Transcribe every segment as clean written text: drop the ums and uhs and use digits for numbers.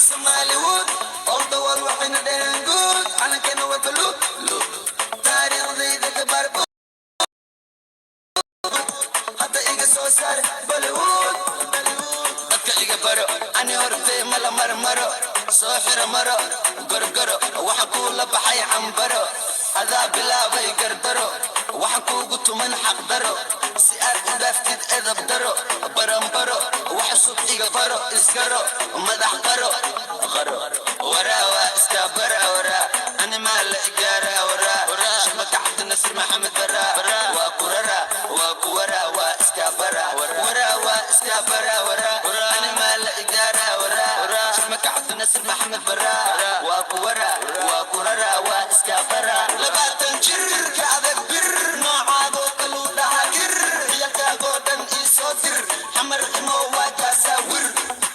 Somali wood, all the world walking a damn good. I can't know what to look. Tari the barbo. Hata iga so sar Bollywood. Dadka iga baro, ani hortay mala maro. Soo xira maro, gargaro. Waxa ku la baxay cambaro. Hada bilaabay gardaro. Waxa kuugu tuman xaq daro. Si aad u dhaaftid edab daro. Barambaro, waxa sub iga baro. Isgaro, madax qaro. Wara iska bara wara. Ani ma la igara wara. Shabaka Cabd Nasir Maxamed bara. Waa kurara, waa kuwara, waa iska bara. Wara waa iska bara wara. Ani ma la igara wara. Shabaka Cabd Nasir Maxamed bara. Waa kuwara, waa kurara, waa iska bara. Labaatan jir ka adag bir. Noocaado kalu dhahagir. Yalkaago dhan ii soo dir. Xamar imo waa kaasawir.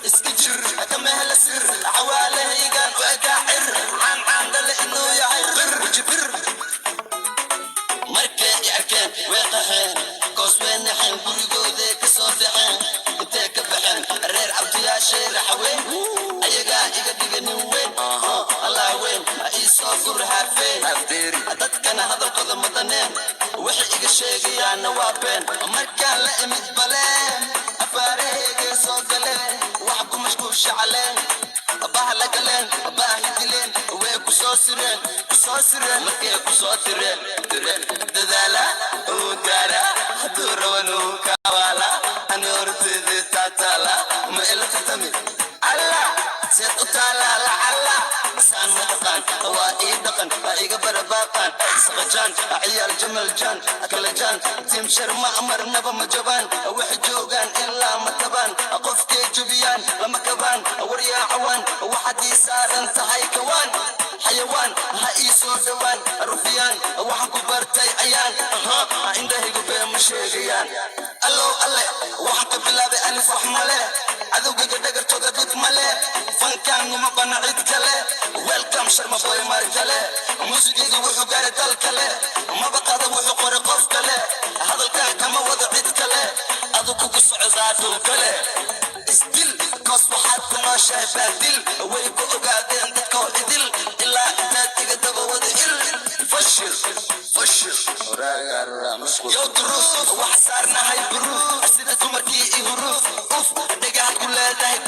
Iska jir, kama hela sir. Xawaalahaygan waa kaacir. Caan dhale inuu yahay bir. Wajibir markay i arkeen way qaxeen. Koos way naxeen, gurigooday ka soo baxeen. Intay ka baxeen reer cabdiyaashay raxweyn. Ayagaa iga dhiga nin weyn. Allah weyn ha ii soo gur haafeen. Dadkana hadalkooda madaneen. Waxay iga sheegayaanna waa been. Markaan la imid baleen afaarahayga soo galeen. Wax ku mashquulsha caleen. Abaha la galeen, abaha dileen. Way ku soo sireen markay ku soo tireen. Dadaala oo gaara hadduu rabanu kawaala. Ani hortayda taataala ma ila tartami. Allah seed u taala lacala. Saan ma taqaan waa ii dhaqan waa iga barabaaqaan. Saqajaan ciyaal jamal jaan akala jaan. Tim sharma amarnaba ma jabaan. Waxay joogaan ilaa ma tabaan. Qofkay jubiyaan lama kabaan. Waryaa cawaan waxaad ii saaran tahay kawaan. Xayawaan ha ii soo dhawaan. Rufiyaan waxaan ku bartay ayaan. Indhahaygu been ma sheegayaan. Allow alle waxaan ka bilaabay alif wax male. Cadowgayga dhagartooda dhib male. Fankaan uma bana cid kale. Welcome sharma boy mar kale. Muusigayga wuxuu gaaray dal kale. Maba qaada wuxuu qoray qof kale. Hadalkaan kama wada cid kale. Adu kugu socdaa dhul kale. Isdil koos waxaad ku nooshahay baadil. Way ku ogaadeen dadka oo idil. Ilaa intaad iga daba wada il. Fashil yow duruuf wax saarnahay buruuf. Sida dumarkii i huruuf. Uf dhagaha ku leedahay